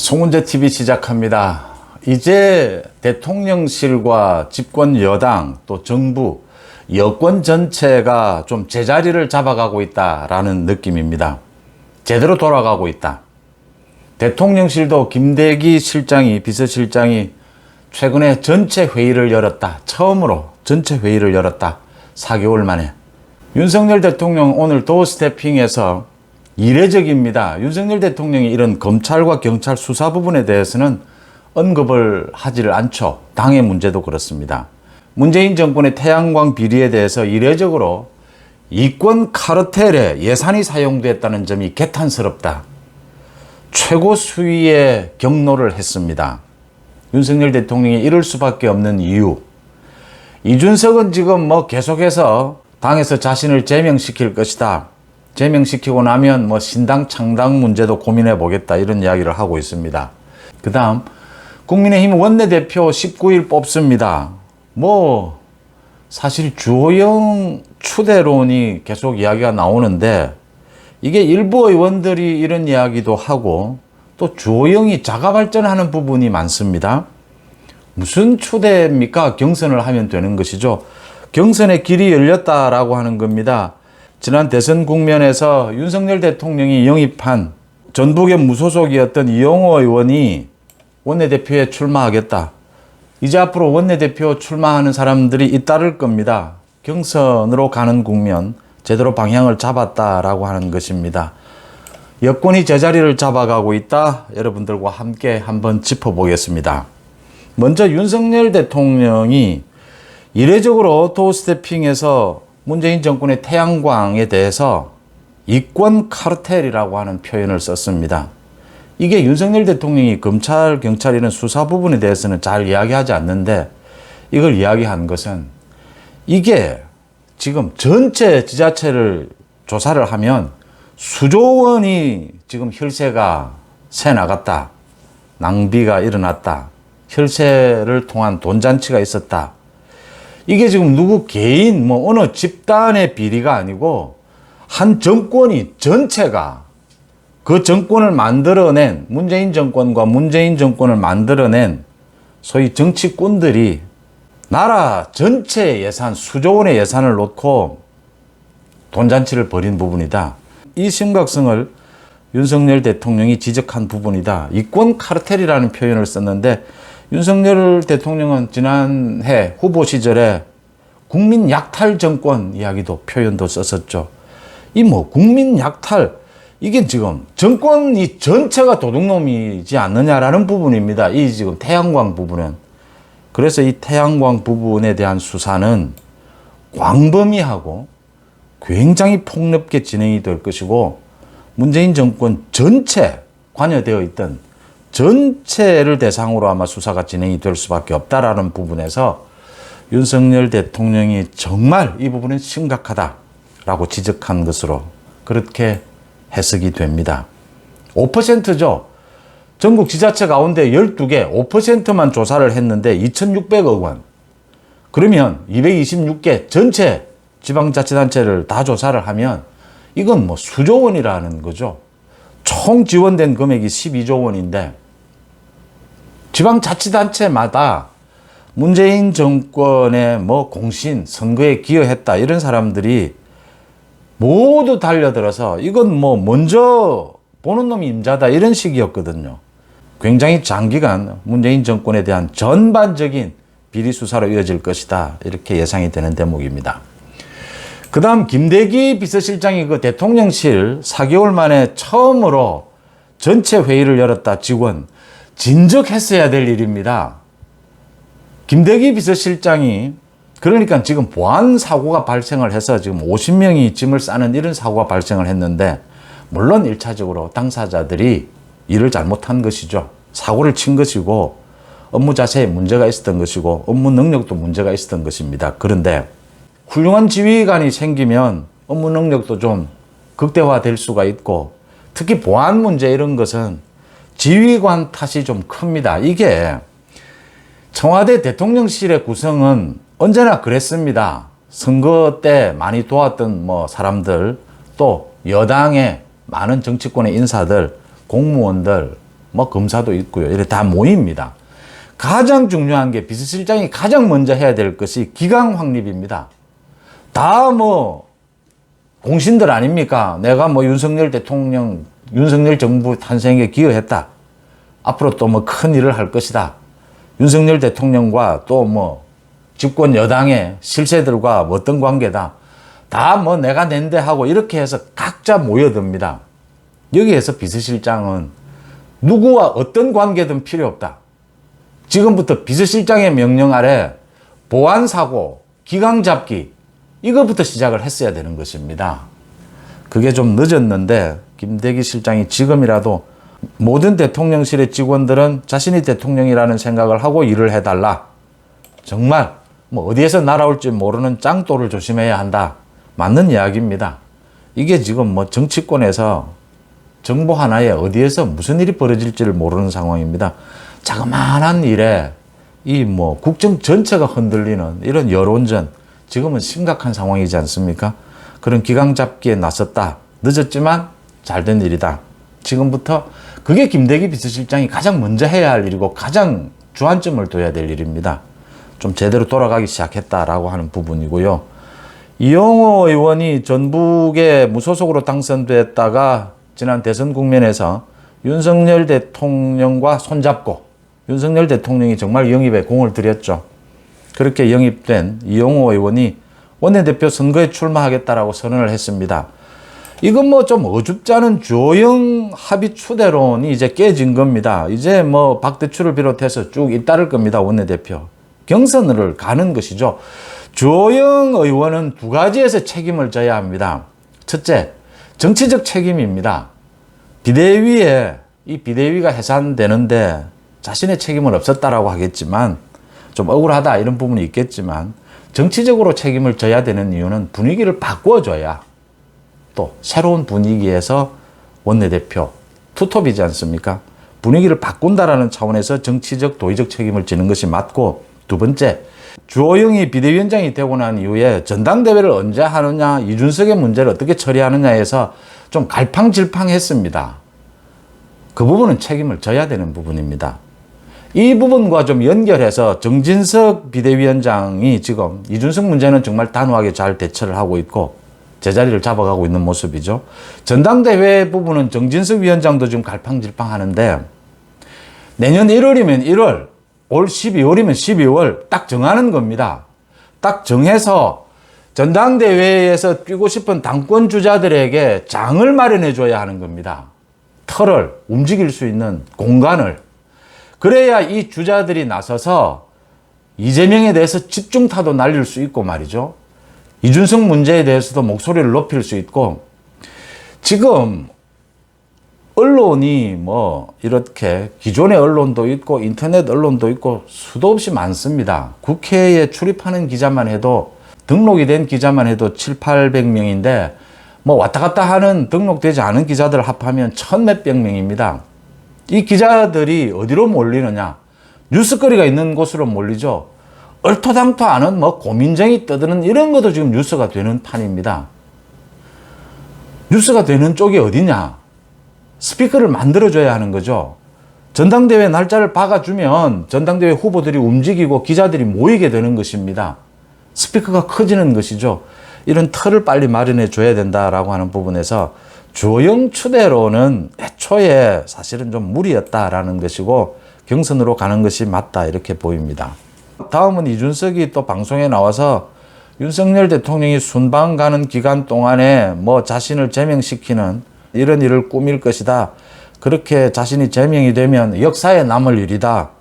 송은재TV 시작합니다. 이제 대통령실과 집권 여당 또 정부 여권 전체가 좀 제자리를 잡아가고 있다라는 느낌입니다. 제대로 돌아가고 있다. 대통령실도 김대기 실장이 비서실장이 최근에 전체 회의를 열었다. 처음으로 전체 회의를 열었다. 4개월 만에. 윤석열 대통령 오늘 도어스태핑에서 이례적입니다. 윤석열 대통령이 이런 검찰과 경찰 수사 부분에 대해서는 언급을 하지를 않죠. 당의 문제도 그렇습니다. 문재인 정권의 태양광 비리에 대해서 이례적으로 이권 카르텔에 예산이 사용됐다는 점이 개탄스럽다. 최고 수위의 경로를 했습니다. 윤석열 대통령이 이럴 수밖에 없는 이유. 이준석은 지금 계속해서 당에서 자신을 제명시킬 것이다. 제명시키고 나면 신당 창당 문제도 고민해 보겠다. 이런 이야기를 하고 있습니다. 그 다음 국민의힘 원내대표 19일 뽑습니다. 사실 주호영 추대론이 계속 이야기가 나오는데 이게 일부 의원들이 이런 이야기도 하고 또 주호영이 자가발전하는 부분이 많습니다. 무슨 추대입니까? 경선을 하면 되는 것이죠. 경선의 길이 열렸다라고 하는 겁니다. 지난 대선 국면에서 윤석열 대통령이 영입한 전북의 무소속이었던 이용호 의원이 원내대표에 출마하겠다. 이제 앞으로 원내대표 출마하는 사람들이 잇따를 겁니다. 경선으로 가는 국면 제대로 방향을 잡았다라고 하는 것입니다. 여권이 제자리를 잡아가고 있다. 여러분들과 함께 한번 짚어보겠습니다. 먼저 윤석열 대통령이 이례적으로 도어스태핑에서 문재인 정권의 태양광에 대해서 이권 카르텔이라고 하는 표현을 썼습니다. 이게 윤석열 대통령이 검찰, 경찰 이런 수사 부분에 대해서는 잘 이야기하지 않는데 이걸 이야기한 것은 이게 지금 전체 지자체를 조사를 하면 수조 원이 지금 혈세가 새 나갔다. 낭비가 일어났다. 혈세를 통한 돈잔치가 있었다. 이게 지금 누구 개인, 어느 집단의 비리가 아니고 한 정권이 전체가 그 정권을 만들어낸 문재인 정권과 문재인 정권을 만들어낸 소위 정치꾼들이 나라 전체 예산, 수조 원의 예산을 놓고 돈잔치를 벌인 부분이다. 이 심각성을 윤석열 대통령이 지적한 부분이다. 이권 카르텔이라는 표현을 썼는데 윤석열 대통령은 지난해 후보 시절에 국민 약탈 정권 이야기도 표현도 썼었죠. 국민 약탈 이게 지금 정권이 전체가 도둑놈이지 않느냐라는 부분입니다. 이 지금 태양광 부분은. 그래서 이 태양광 부분에 대한 수사는 광범위하고 굉장히 폭넓게 진행이 될 것이고 문재인 정권 전체 관여되어 있던 전체를 대상으로 아마 수사가 진행이 될 수밖에 없다라는 부분에서 윤석열 대통령이 정말 이 부분은 심각하다라고 지적한 것으로 그렇게 해석이 됩니다. 5%죠. 전국 지자체 가운데 12개 5%만 조사를 했는데 2,600억 원. 그러면 226개 전체 지방자치단체를 다 조사를 하면 이건 수조 원이라는 거죠. 총 지원된 금액이 12조 원인데 지방자치단체마다 문재인 정권의 공신, 선거에 기여했다 이런 사람들이 모두 달려들어서 이건 먼저 보는 놈이 임자다 이런 식이었거든요. 굉장히 장기간 문재인 정권에 대한 전반적인 비리 수사로 이어질 것이다 이렇게 예상이 되는 대목입니다. 그 다음 김대기 비서실장이 그 대통령실 4개월 만에 처음으로 전체 회의를 열었다. 직원 진즉했어야 될 일입니다. 김대기 비서실장이 그러니까 지금 보안 사고가 발생을 해서 지금 50명이 짐을 싸는 이런 사고가 발생을 했는데 물론 1차적으로 당사자들이 일을 잘못한 것이죠. 사고를 친 것이고 업무 자체에 문제가 있었던 것이고 업무 능력도 문제가 있었던 것입니다. 그런데 훌륭한 지휘관이 생기면 업무 능력도 좀 극대화될 수가 있고 특히 보안 문제 이런 것은 지휘관 탓이 좀 큽니다. 이게 청와대 대통령실의 구성은 언제나 그랬습니다. 선거 때 많이 도왔던 사람들 또 여당의 많은 정치권의 인사들 공무원들 뭐 검사도 있고요. 이래 다 모입니다. 가장 중요한 게 비서실장이 가장 먼저 해야 될 것이 기강 확립입니다. 다 뭐 공신들 아닙니까? 내가 뭐 윤석열 대통령, 윤석열 정부 탄생에 기여했다. 앞으로 또 뭐 큰 일을 할 것이다. 윤석열 대통령과 또 뭐 집권 여당의 실세들과 뭐 어떤 관계다. 다 뭐 내가 낸데 하고 이렇게 해서 각자 모여듭니다. 여기에서 비서실장은 누구와 어떤 관계든 필요 없다. 지금부터 비서실장의 명령 아래 보안사고, 기강 잡기 이거부터 시작을 했어야 되는 것입니다. 그게 좀 늦었는데 김대기 실장이 지금이라도 모든 대통령실의 직원들은 자신이 대통령이라는 생각을 하고 일을 해달라. 정말 뭐 어디에서 날아올지 모르는 짱돌을 조심해야 한다. 맞는 이야기입니다. 이게 지금 뭐 정치권에서 정보 하나에 어디에서 무슨 일이 벌어질지를 모르는 상황입니다. 자그마한 일에 이 뭐 국정 전체가 흔들리는 이런 여론전, 지금은 심각한 상황이지 않습니까? 그런 기강 잡기에 나섰다. 늦었지만 잘된 일이다. 지금부터 그게 김대기 비서실장이 가장 먼저 해야 할 일이고 가장 주안점을 둬야 될 일입니다. 좀 제대로 돌아가기 시작했다라고 하는 부분이고요. 이용호 의원이 전북에 무소속으로 당선됐다가 지난 대선 국면에서 윤석열 대통령과 손잡고 윤석열 대통령이 정말 영입에 공을 들였죠. 그렇게 영입된 이용호 의원이 원내대표 선거에 출마하겠다라고 선언을 했습니다. 이건 뭐 좀 어줍지 않은 주호영 합의 추대론이 이제 깨진 겁니다. 이제 뭐 박대출을 비롯해서 쭉 잇따를 겁니다. 원내대표. 경선을 가는 것이죠. 주호영 의원은 두 가지에서 책임을 져야 합니다. 첫째, 정치적 책임입니다. 비대위에 이 비대위가 해산되는데 자신의 책임은 없었다라고 하겠지만 좀 억울하다 이런 부분이 있겠지만 정치적으로 책임을 져야 되는 이유는 분위기를 바꿔줘야 또 새로운 분위기에서 원내대표 투톱이지 않습니까? 분위기를 바꾼다라는 차원에서 정치적 도의적 책임을 지는 것이 맞고, 두 번째, 주호영이 비대위원장이 되고 난 이후에 전당대회를 언제 하느냐, 이준석의 문제를 어떻게 처리하느냐에서 좀 갈팡질팡했습니다. 그 부분은 책임을 져야 되는 부분입니다. 이 부분과 좀 연결해서 정진석 비대위원장이 지금 이준석 문제는 정말 단호하게 잘 대처를 하고 있고 제자리를 잡아가고 있는 모습이죠. 전당대회 부분은 정진석 위원장도 지금 갈팡질팡하는데 내년 1월이면 1월, 올 12월이면 12월 딱 정하는 겁니다. 딱 정해서 전당대회에서 뛰고 싶은 당권 주자들에게 장을 마련해 줘야 하는 겁니다. 털을, 움직일 수 있는 공간을. 그래야 이 주자들이 나서서 이재명에 대해서 집중타도 날릴 수 있고 말이죠. 이준석 문제에 대해서도 목소리를 높일 수 있고, 지금 언론이 뭐 이렇게 기존의 언론도 있고 인터넷 언론도 있고 수도 없이 많습니다. 국회에 출입하는 기자만 해도 등록이 된 기자만 해도 700~800명인데 뭐 왔다 갔다 하는 등록되지 않은 기자들 합하면 1000몇백 명입니다. 이 기자들이 어디로 몰리느냐? 뉴스거리가 있는 곳으로 몰리죠. 얼토당토 않은 뭐 고민정이 떠드는 이런 것도 지금 뉴스가 되는 판입니다. 뉴스가 되는 쪽이 어디냐? 스피커를 만들어줘야 하는 거죠. 전당대회 날짜를 박아주면 전당대회 후보들이 움직이고 기자들이 모이게 되는 것입니다. 스피커가 커지는 것이죠. 이런 틀을 빨리 마련해 줘야 된다라고 하는 부분에서 주호영 추대로는 애초에 사실은 좀 무리였다라는 것이고 경선으로 가는 것이 맞다 이렇게 보입니다. 다음은 이준석이 또 방송에 나와서 윤석열 대통령이 순방 가는 기간 동안에 뭐 자신을 제명시키는 이런 일을 꾸밀 것이다. 그렇게 자신이 제명이 되면 역사에 남을 일이다.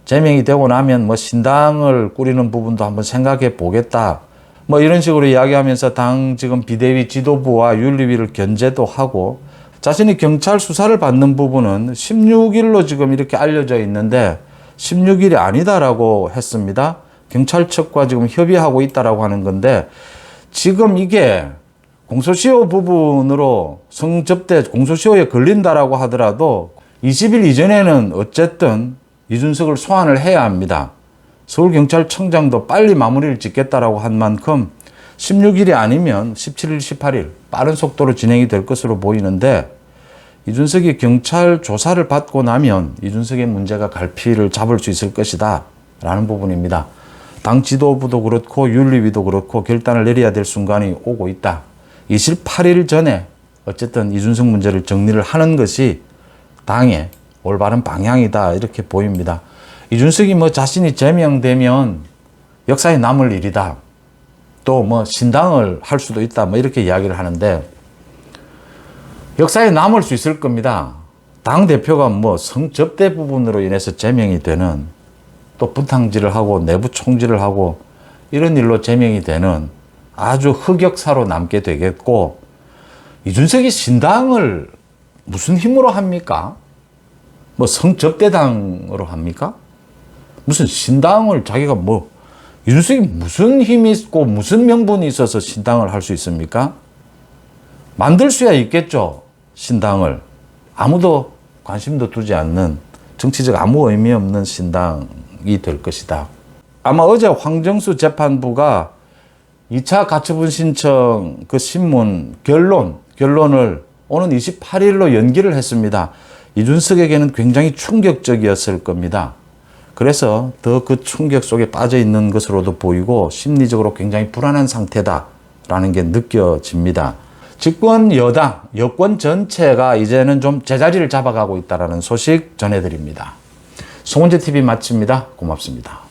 제명이 되고 나면 뭐 신당을 꾸리는 부분도 한번 생각해 보겠다. 뭐 이런 식으로 이야기하면서 당 지금 비대위 지도부와 윤리위를 견제도 하고, 자신이 경찰 수사를 받는 부분은 16일로 지금 이렇게 알려져 있는데 16일이 아니다라고 했습니다. 경찰 측과 지금 협의하고 있다라고 하는 건데, 지금 이게 공소시효 부분으로 성접대 공소시효에 걸린다라고 하더라도 20일 이전에는 어쨌든 이준석을 소환을 해야 합니다. 서울경찰청장도 빨리 마무리를 짓겠다라고 한 만큼 16일이 아니면 17일, 18일 빠른 속도로 진행이 될 것으로 보이는데, 이준석이 경찰 조사를 받고 나면 이준석의 문제가 갈피를 잡을 수 있을 것이다 라는 부분입니다. 당 지도부도 그렇고 윤리위도 그렇고 결단을 내려야 될 순간이 오고 있다. 28일 전에 어쨌든 이준석 문제를 정리를 하는 것이 당의 올바른 방향이다 이렇게 보입니다. 이준석이 뭐 자신이 제명되면 역사에 남을 일이다. 또 뭐 신당을 할 수도 있다. 뭐 이렇게 이야기를 하는데 역사에 남을 수 있을 겁니다. 당 대표가 뭐 성접대 부분으로 인해서 제명이 되는 또 부탕질을 하고 내부 총질을 하고 이런 일로 제명이 되는 아주 흑역사로 남게 되겠고 이준석이 신당을 무슨 힘으로 합니까? 뭐 성접대당으로 합니까? 무슨 신당을 자기가 뭐 이준석이 무슨 힘이 있고 무슨 명분이 있어서 신당을 할 수 있습니까? 만들 수야 있겠죠. 신당을. 아무도 관심도 두지 않는 정치적 아무 의미 없는 신당이 될 것이다. 아마 어제 황정수 재판부가 2차 가처분 신청 그 신문 결론을 오는 28일로 연기를 했습니다. 이준석에게는 굉장히 충격적이었을 겁니다. 그래서 더 그 충격 속에 빠져 있는 것으로도 보이고 심리적으로 굉장히 불안한 상태다라는 게 느껴집니다. 집권 여당, 여권 전체가 이제는 좀 제자리를 잡아가고 있다는 소식 전해드립니다. 송은재 TV 마칩니다. 고맙습니다.